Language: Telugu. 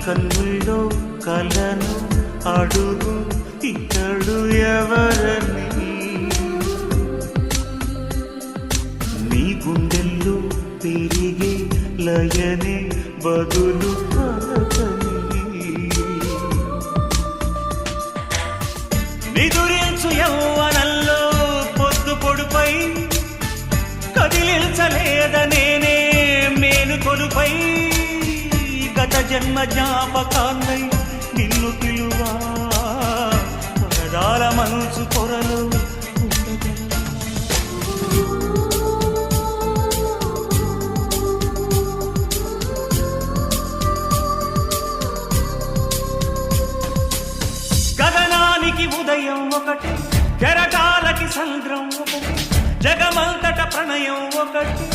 కన్నుల్లో కలను అడుగు ఇతడు ఎవరని నీ గుండెల్లో పెరిగే లయనే బదులు నిదురించు యౌవనంలో పొద్దు పొడుపై కదిలించలేదనేనే మేలు కొలుపై గత జన్మ జ్ఞాపకాన్నై నిన్ను పిలువా పరదాల మనసు పొరలో గగనానికి ఉదయం ఒకటి కెరటాలకి సంద్రం ఒకటి జగమంతట ప్రణయం ఒకటి